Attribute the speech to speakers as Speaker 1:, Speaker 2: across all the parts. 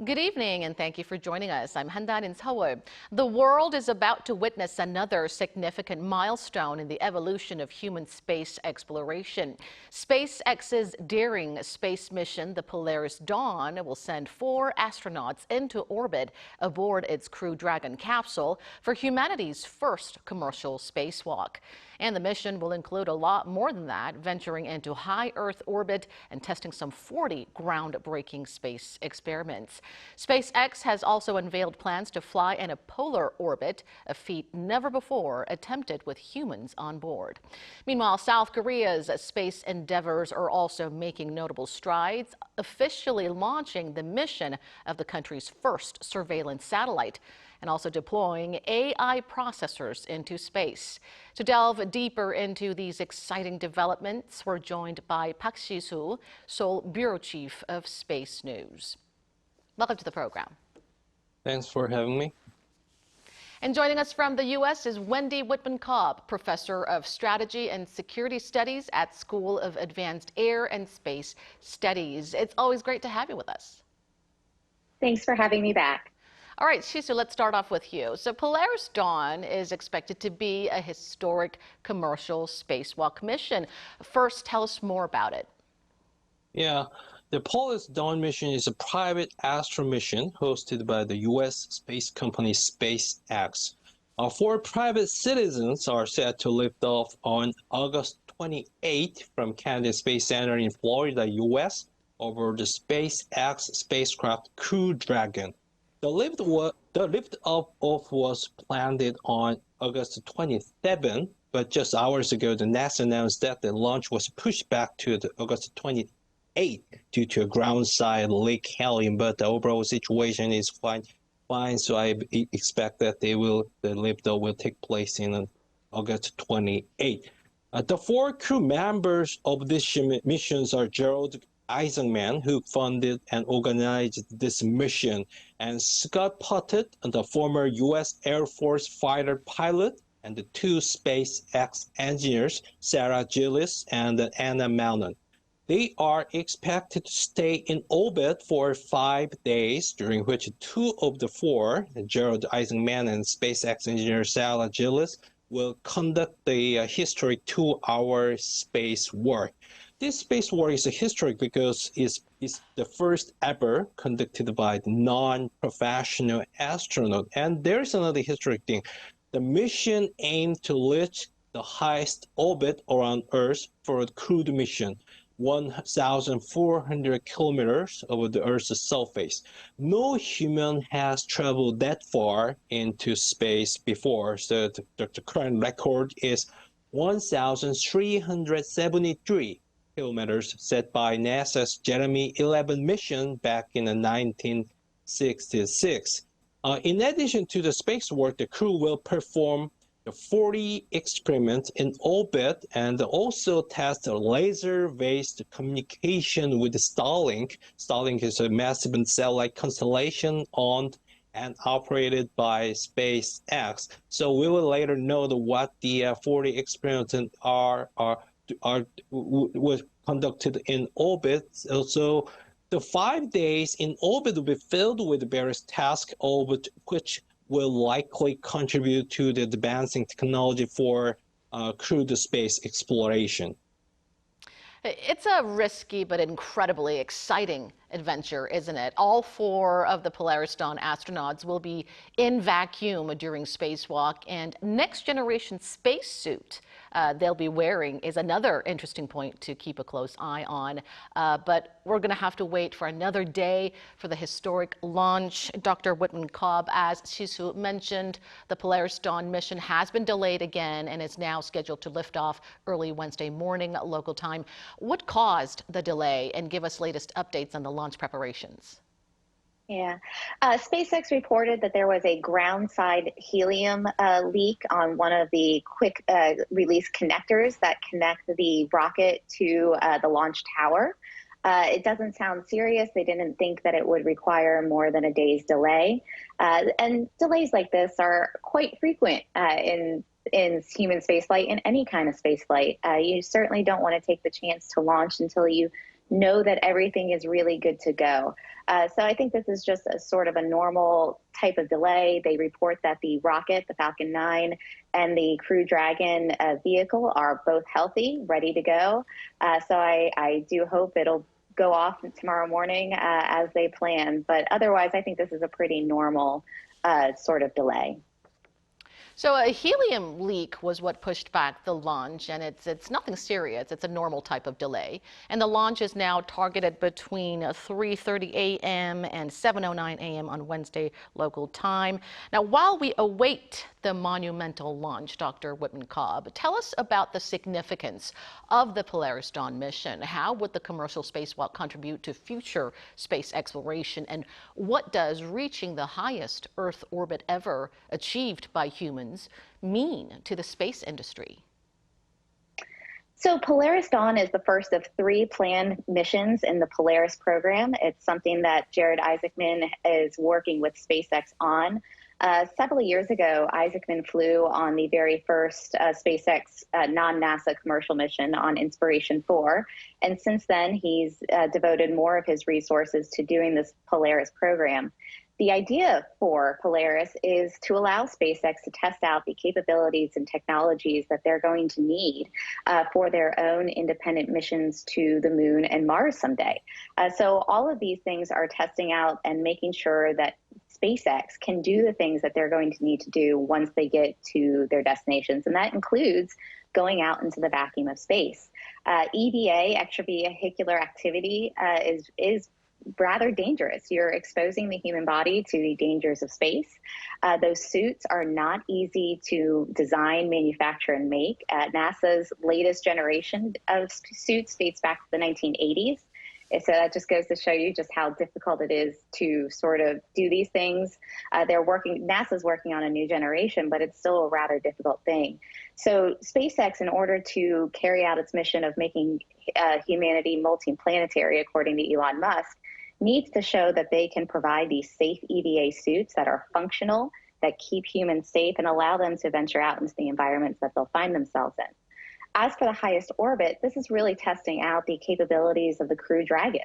Speaker 1: Good evening and thank you for joining us. I'm Han Da-eun in Seoul. The world is about to witness another significant milestone in the evolution of human space exploration. SpaceX's daring space mission, the Polaris Dawn, will send 4 astronauts into orbit aboard its Crew Dragon capsule for humanity's first commercial spacewalk. And the mission will include a lot more than that, venturing into high Earth orbit and testing some 40 groundbreaking space experiments. SpaceX has also unveiled plans to fly in a polar orbit, a feat never before attempted with humans on board. Meanwhile, South Korea's space endeavors are also making notable strides, officially launching the mission of the country's first surveillance satellite, and also deploying AI processors into space. To delve deeper into these exciting developments, we're joined by Park Si-soo, Seoul Bureau Chief of SpaceNews. Welcome to the program.
Speaker 2: Thanks for having me.
Speaker 1: And joining us from the U.S. is Wendy Whitman-Cobb, Professor of Strategy and Security Studies at School of Advanced Air and Space Studies. It's always great to have you with us.
Speaker 3: Thanks for having me back.
Speaker 1: All right, Shisu, let's start off with you. So Polaris Dawn is expected to be a historic commercial spacewalk mission. First, tell us more about it.
Speaker 2: Yeah, the Polaris Dawn mission is a private astro mission hosted by the U.S. space company SpaceX. 4 private citizens are set to lift off on August 28 from Kennedy Space Center in Florida, U.S. over the SpaceX spacecraft Crew Dragon. The lift off was planned on August 27, but just hours ago, the NASA announced that the launch was pushed back to August 28 due to a ground-side leak helium. But the overall situation is fine. So I expect that the lift off will take place in August 28. The 4 crew members of this missions are Gerald Eisenman, who funded and organized this mission, and Scott Puttett, the former U.S. Air Force fighter pilot, and the 2 SpaceX engineers, Sarah Gillis and Anna Malnan. They are expected to stay in orbit for 5 days, during which 2 of the 4, Gerald Eisenman and SpaceX engineer Sarah Gillis, will conduct the historic 2-hour spacewalk. This spacewalk is historic because it's the first ever conducted by non-professional astronaut. And there's another historic thing. The mission aimed to reach the highest orbit around Earth for a crewed mission, 1,400 kilometers over the Earth's surface. No human has traveled that far into space before, so the current record is 1,373 kilometers set by NASA's Jeremy 11 mission back in 1966. In addition to the spacewalk, the crew will perform the 40 experiments in orbit and also test laser-based communication with Starlink. Starlink is a massive satellite constellation owned and operated by SpaceX. So we will later know what the 40 experiments was conducted in orbit. So the 5 days in orbit will be filled with various tasks, which will likely contribute to the advancing technology for crewed space exploration.
Speaker 1: It's a risky but incredibly exciting adventure, isn't it? All 4 of the Polaris Dawn astronauts will be in vacuum during spacewalk, and next-generation spacesuit they'll be wearing is another interesting point to keep a close eye on. But we're going to have to wait for another day for the historic launch. Dr. Whitman-Cobb, as Si-soo mentioned, the Polaris Dawn mission has been delayed again and is now scheduled to lift off early Wednesday morning local time. What caused the delay, and give us latest updates on the launch preparations?
Speaker 3: Yeah, SpaceX reported that there was a ground-side helium leak on one of the quick release connectors that connect the rocket to the launch tower. It doesn't sound serious. They didn't think that it would require more than a day's delay. And delays like this are quite frequent in human spaceflight, in any kind of spaceflight. You certainly don't want to take the chance to launch until you know that everything is really good to go. So I think this is just a sort of a normal type of delay. They report that the rocket, the Falcon 9, and the Crew Dragon vehicle are both healthy, ready to go. So I do hope it'll go off tomorrow morning as they plan. But otherwise, I think this is a pretty normal sort of delay.
Speaker 1: So a helium leak was what pushed back the launch, and it's nothing serious. It's a normal type of delay. And the launch is now targeted between 3:30 a.m. and 7:09 a.m. on Wednesday local time. Now, while we await the monumental launch, Dr. Whitman-Cobb, tell us about the significance of the Polaris Dawn mission. How would the commercial spacewalk contribute to future space exploration, and what does reaching the highest Earth orbit ever achieved by humans mean to the space industry?
Speaker 3: So Polaris Dawn is the first of 3 planned missions in the Polaris program. It's something that Jared Isaacman is working with SpaceX on. Several years ago, Isaacman flew on the very first SpaceX non-NASA commercial mission on Inspiration 4. And since then, he's devoted more of his resources to doing this Polaris program. The idea for Polaris is to allow SpaceX to test out the capabilities and technologies that they're going to need for their own independent missions to the moon and Mars someday. So all of these things are testing out and making sure that SpaceX can do the things that they're going to need to do once they get to their destinations. And that includes going out into the vacuum of space. EVA, extravehicular activity, is rather dangerous. You're exposing the human body to the dangers of space. Those suits are not easy to design, manufacture, and make. NASA's latest generation of suits dates back to the 1980s. So that just goes to show you just how difficult it is to sort of do these things. NASA's working on a new generation, but it's still a rather difficult thing. So SpaceX, in order to carry out its mission of making humanity multi-planetary, according to Elon Musk, needs to show that they can provide these safe EVA suits that are functional, that keep humans safe, and allow them to venture out into the environments that they'll find themselves in. As for the highest orbit, this is really testing out the capabilities of the Crew Dragon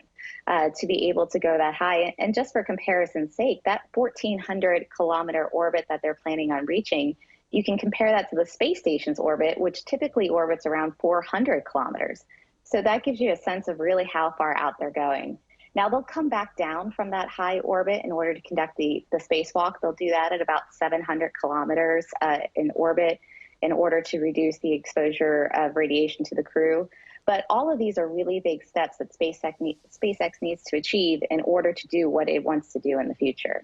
Speaker 3: to be able to go that high. And just for comparison's sake, that 1,400-kilometer orbit that they're planning on reaching, you can compare that to the space station's orbit, which typically orbits around 400 kilometers. So that gives you a sense of really how far out they're going. Now, they'll come back down from that high orbit in order to conduct the spacewalk. They'll do that at about 700 kilometers in orbit in order to reduce the exposure of radiation to the crew. But all of these are really big steps that SpaceX needs to achieve in order to do what it wants to do in the future.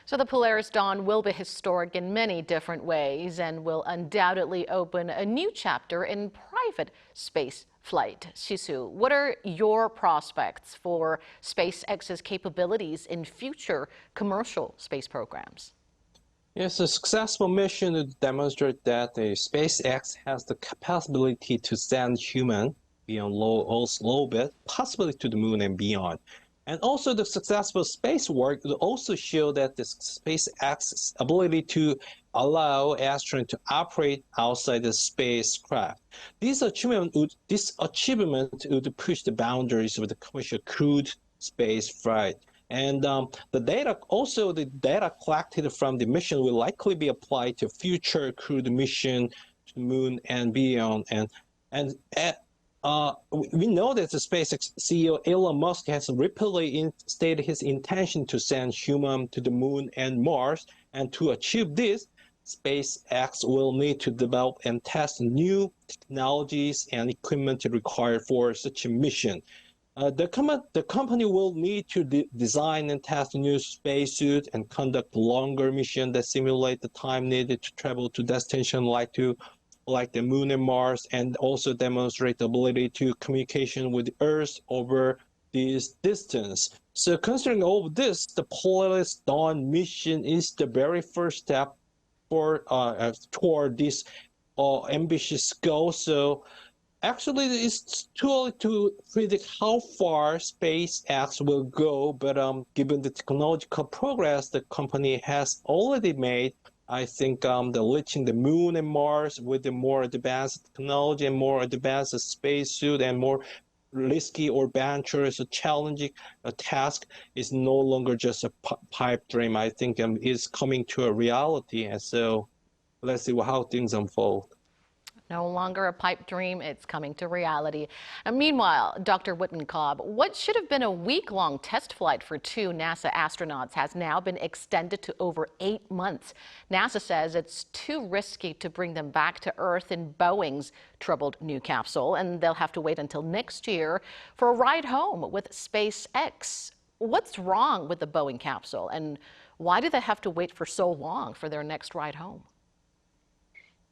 Speaker 1: So the Polaris Dawn will be historic in many different ways and will undoubtedly open a new chapter in private space flight. Si-soo, what are your prospects for SpaceX's capabilities in future commercial space programs?
Speaker 2: Yes, a successful mission to demonstrate that the SpaceX has the capability to send humans beyond low Earth orbit, possibly to the moon and beyond. And also the successful spacewalk will also show that the SpaceX's ability to allow astronauts to operate outside the spacecraft. This achievement would push the boundaries of the commercial crewed space flight. And the data collected from the mission will likely be applied to future crewed mission to the moon and beyond. We know that the SpaceX CEO Elon Musk has repeatedly stated his intention to send humans to the moon and Mars. And to achieve this, SpaceX will need to develop and test new technologies and equipment required for such a mission. The company will need to design and test new spacesuits and conduct longer missions that simulate the time needed to travel to destinations like the moon and Mars, and also demonstrate the ability to communication with Earth over this distance. So considering all of this, the Polaris Dawn mission is the very first step toward this ambitious goal. So actually, it's too early to predict how far SpaceX will go, but given the technological progress the company has already made, I think the reaching the moon and Mars with the more advanced technology and more advanced spacesuit and more risky or adventurous or challenging task is no longer just a pipe dream. I think it's coming to a reality. And so let's see how things unfold.
Speaker 1: No longer a pipe dream, it's coming to reality. And meanwhile, Dr. Witten-Cobb, what should have been a week-long test flight for two NASA astronauts has now been extended to over 8 months. NASA says it's too risky to bring them back to Earth in Boeing's troubled new capsule, and they'll have to wait until next year for a ride home with SpaceX. What's wrong with the Boeing capsule, and why do they have to wait for so long for their next ride home?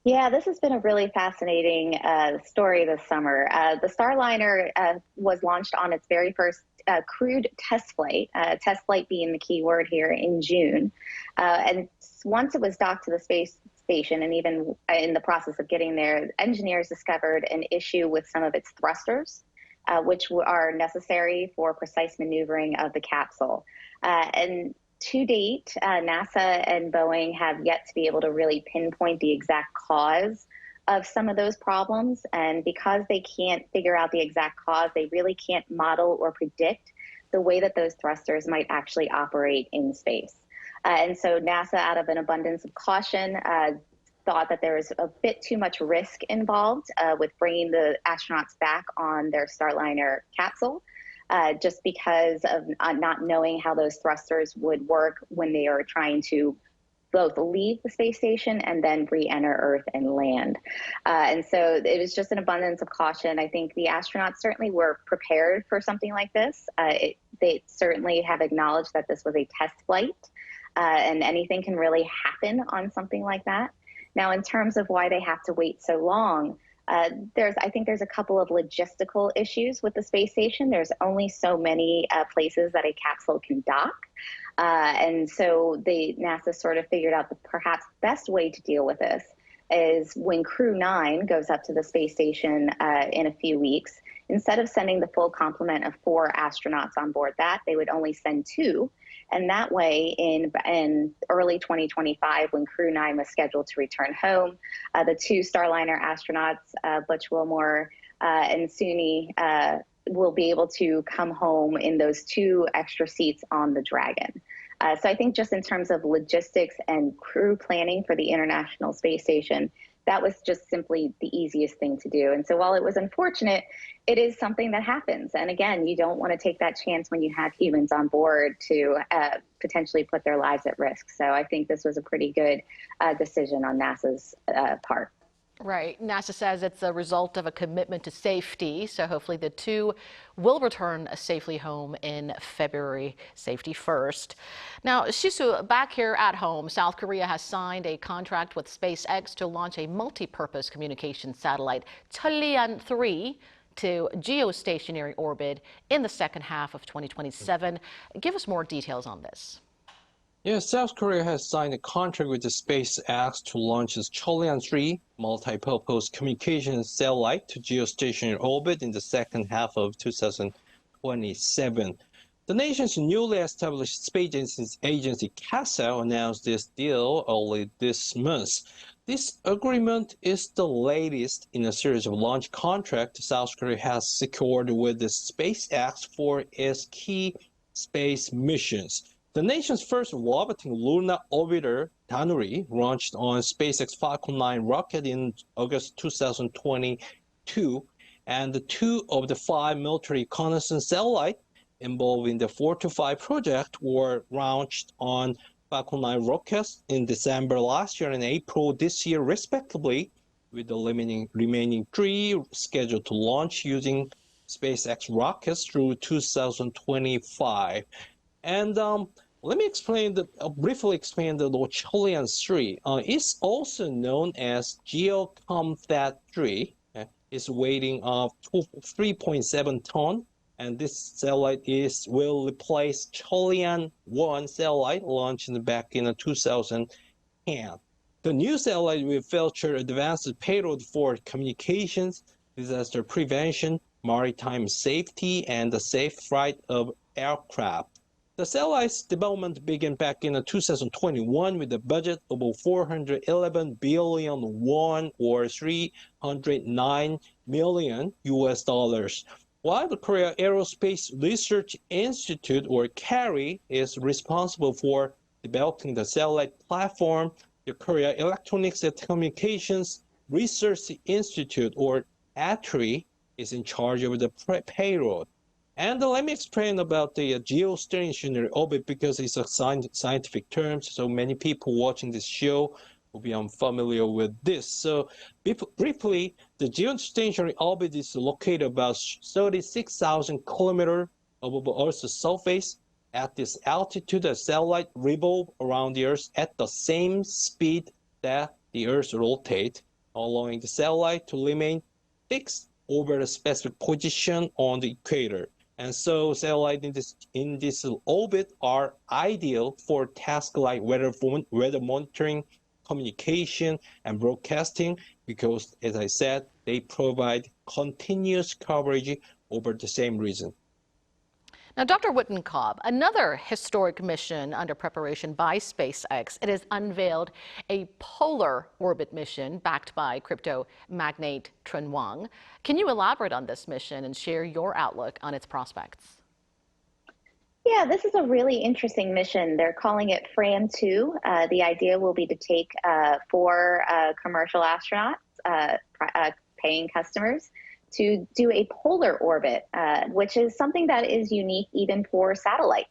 Speaker 3: Yeah, this has been a really fascinating story this summer. The Starliner was launched on its very first crewed test flight being the key word here, in June. And once it was docked to the space station, and even in the process of getting there, engineers discovered an issue with some of its thrusters, which are necessary for precise maneuvering of the capsule. And to date, NASA and Boeing have yet to be able to really pinpoint the exact cause of some of those problems. And because they can't figure out the exact cause, they really can't model or predict the way that those thrusters might actually operate in space. And so NASA, out of an abundance of caution, thought that there was a bit too much risk involved with bringing the astronauts back on their Starliner capsule. Just because of not knowing how those thrusters would work when they are trying to both leave the space station and then re-enter Earth and land. And so it was just an abundance of caution. I think the astronauts certainly were prepared for something like this. They certainly have acknowledged that this was a test flight, and anything can really happen on something like that. Now, in terms of why they have to wait so long, I think there's a couple of logistical issues with the space station. There's only so many places that a capsule can dock. And so NASA sort of figured out the perhaps best way to deal with this is when Crew 9 goes up to the space station in a few weeks, instead of sending the full complement of 4 astronauts on board that, they would only send 2. And that way, in early 2025, when Crew 9 was scheduled to return home, the 2 Starliner astronauts, Butch Wilmore and Suni, will be able to come home in those 2 extra seats on the Dragon. So I think just in terms of logistics and crew planning for the International Space Station, that was just simply the easiest thing to do. And so while it was unfortunate, it is something that happens. And again, you don't want to take that chance when you have humans on board to potentially put their lives at risk. So I think this was a pretty good decision on NASA's part.
Speaker 1: Right. NASA says it's a result of a commitment to safety. So hopefully the 2 will return safely home in February. Safety first. Now, Si-soo, back here at home, South Korea has signed a contract with SpaceX to launch a multi-purpose communication satellite, Cheollean-3, to geostationary orbit in the second half of 2027. Give us more details on this.
Speaker 2: Yes, South Korea has signed a contract with the SpaceX to launch its Cheollean-3 multi-purpose communication satellite to geostationary orbit in the second half of 2027. The nation's newly established space agency, CASA, announced this deal early this month. This agreement is the latest in a series of launch contracts South Korea has secured with the SpaceX for its key space missions. The nation's first orbiting lunar orbiter, Danuri, launched on SpaceX Falcon 9 rocket in August 2022, and 2 of the 5 military reconnaissance satellites involved in the Fortify project were launched on Falcon 9 rockets in December last year and April this year, respectively, with the remaining 3 scheduled to launch using SpaceX rockets through 2025. And let me briefly explain the Cheollean-3. It's also known as GeoComm-3. It's weighing 3.7 tons, and this satellite will replace Cheollean-1 satellite launched back in 2010. The new satellite will feature advanced payload for communications, disaster prevention, maritime safety, and the safe flight of aircraft. The satellite's development began back in 2021 with a budget of 411 billion won, or $309 million US. while the Korea Aerospace Research Institute, or KARI, is responsible for developing the satellite platform, the Korea Electronics and Communications Research Institute, or ATRI, is in charge of the payload. And let me explain about the geostationary orbit because it's a scientific term, so many people watching this show will be unfamiliar with this. So briefly, the geostationary orbit is located about 36,000 kilometers above Earth's surface. At this altitude, the satellite revolves around the Earth at the same speed that the Earth rotates, allowing the satellite to remain fixed over a specific position on the equator. And so satellites in this orbit are ideal for tasks like weather monitoring, communication, and broadcasting because, as I said, they provide continuous coverage over the same region.
Speaker 1: Now, Dr. Wittenkopp, another historic mission under preparation by SpaceX. It has unveiled a polar orbit mission backed by crypto magnate Trinh Quang. Can you elaborate on this mission and share your outlook on its prospects?
Speaker 3: Yeah, this is a really interesting mission. They're calling it Fran-2. The idea will be to take 4 commercial astronauts, paying customers, to do a polar orbit, which is something that is unique even for satellites.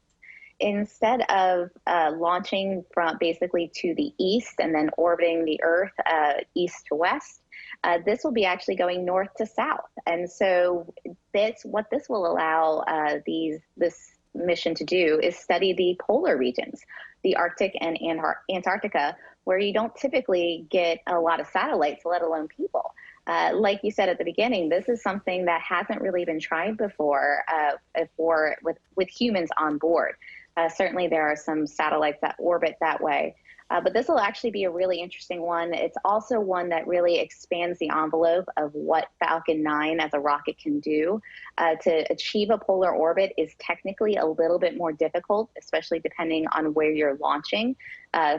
Speaker 3: Instead of launching from basically to the east and then orbiting the Earth east to west, this will be actually going north to south. And so what this will allow this mission to do is study the polar regions, the Arctic and Antarctica, where you don't typically get a lot of satellites, let alone people. Like you said at the beginning, this is something that hasn't really been tried before with humans on board. Certainly there are some satellites that orbit that way, but this will actually be a really interesting one. It's also one that really expands the envelope of what Falcon 9 as a rocket can do. To achieve a polar orbit is technically a little bit more difficult, especially depending on where you're launching.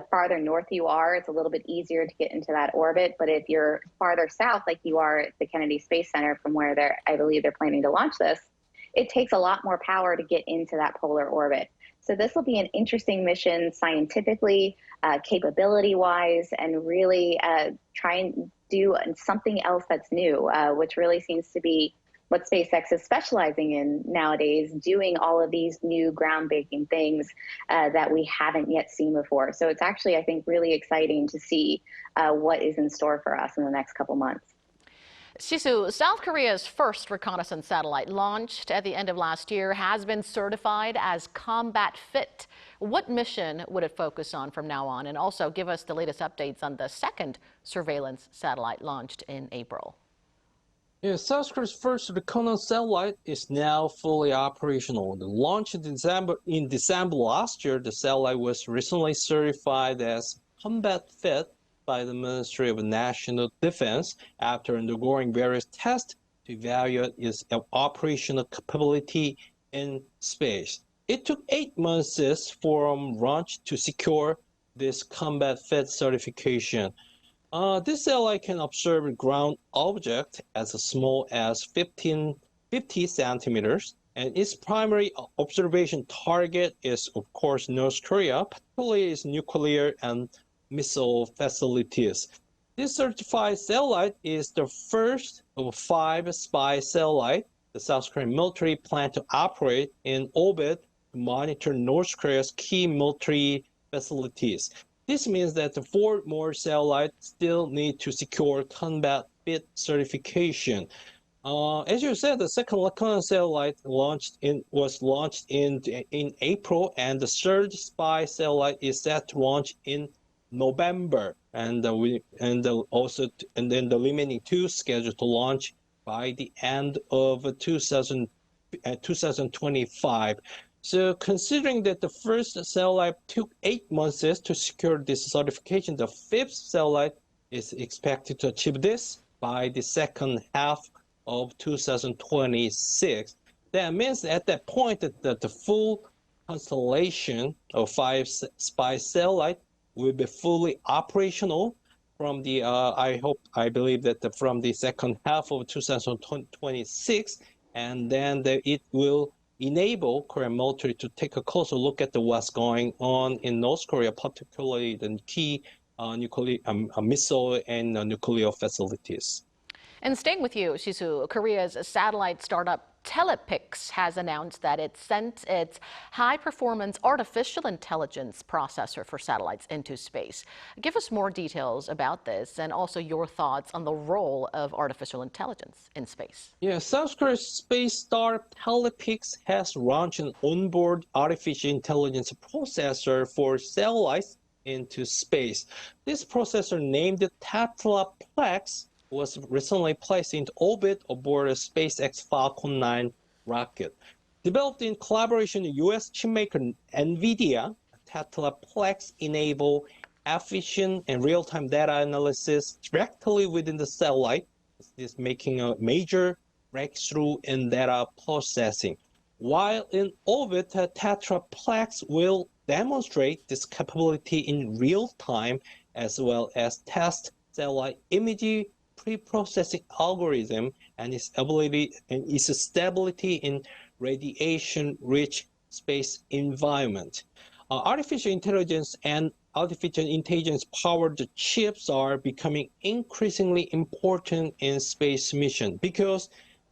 Speaker 3: Farther north you are, it's a little bit easier to get into that orbit. But if you're farther south, like you are at the Kennedy Space Center, from where I believe they're planning to launch this, it takes a lot more power to get into that polar orbit. So this will be an interesting mission scientifically, capability-wise, and really try and do something else that's new, which really seems to be what SpaceX is specializing in nowadays, doing all of these new groundbreaking things that we haven't yet seen before. So it's actually, I think, really exciting to see what is in store for us in the next couple months.
Speaker 1: Si-soo, South Korea's first reconnaissance satellite, launched at the end of last year, has been certified as combat fit. What mission would it focus on from now on? And also give us the latest updates on the second surveillance satellite launched in April.
Speaker 2: Yeah, South Korea's first reconnaissance satellite is now fully operational. The launch in December last year, the satellite was recently certified as combat fit by the Ministry of National Defense after undergoing various tests to evaluate its operational capability in space. It took 8 months from launch to secure this combat fit certification. This satellite can observe ground objects as small as 50 centimeters, and its primary observation target is, of course, North Korea, particularly its nuclear and missile facilities. This certified satellite is the first of 5 spy satellites the South Korean military plan to operate in orbit to monitor North Korea's key military facilities. This means that the 4 more satellites still need to secure combat fit certification. As you said, the second reconnaissance satellite was launched in April, and the third spy satellite is set to launch in November, and then the remaining 2 scheduled to launch by the end of 2025. So considering that the first satellite took 8 months to secure this certification, the 5th satellite is expected to achieve this by the second half of 2026. That means at that point that the full constellation of 5 spy satellites will be fully operational from the, I believe that from the second half of 2026. and then it will enable Korean military to take a closer look at what's going on in North Korea, particularly the key nuclear missile and nuclear facilities.
Speaker 1: And staying with you, Shisu, Korea's satellite startup Telepix has announced that it sent its high-performance artificial intelligence processor for satellites into space. Give us more details about this and also your thoughts on the role of artificial intelligence in space.
Speaker 2: Yeah, South Korea's space startup Telepix has launched an onboard artificial intelligence processor for satellites into space. This processor, named Tetraplex, was recently placed into orbit aboard a SpaceX Falcon 9 rocket. Developed in collaboration with U.S. chipmaker NVIDIA, Tetraplex enable efficient and real-time data analysis directly within the satellite. This is making a major breakthrough in data processing. While in orbit, Tetraplex will demonstrate this capability in real time as well as test satellite imagery pre-processing algorithm and its ability and its stability in radiation-rich space environment. Artificial intelligence and artificial intelligence-powered chips are becoming increasingly important in space mission because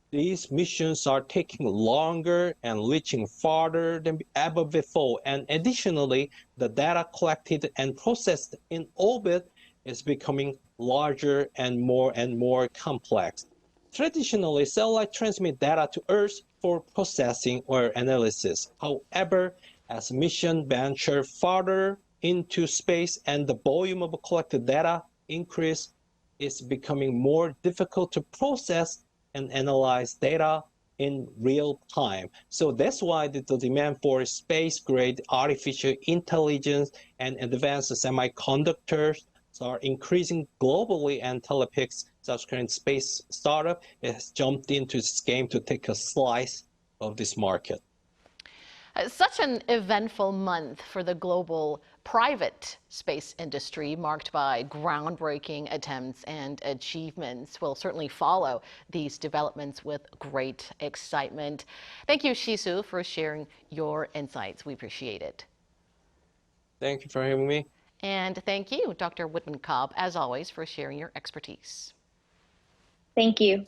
Speaker 2: these missions are taking longer and reaching farther than ever before. And additionally, the data collected and processed in orbit is becoming larger and more complex. Traditionally, satellites transmit data to Earth for processing or analysis. However, as mission venture farther into space and the volume of collected data increase, it's becoming more difficult to process and analyze data in real time. So that's why the demand for space-grade artificial intelligence and advanced semiconductors are increasing globally, and Telepix, South Korean space startup, has jumped into this game to take a slice of this market.
Speaker 1: Such an eventful month for the global private space industry, marked by groundbreaking attempts and achievements. We'll certainly follow these developments with great excitement. Thank you, Shisu, for sharing your insights. We appreciate it.
Speaker 2: Thank you for having me.
Speaker 1: And thank you, Dr. Whitman-Cobb, as always, for sharing your expertise.
Speaker 3: Thank you.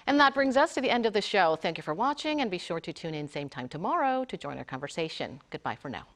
Speaker 1: And that brings us to the end of the show. Thank you for watching, and be sure to tune in same time tomorrow to join our conversation. Goodbye for now.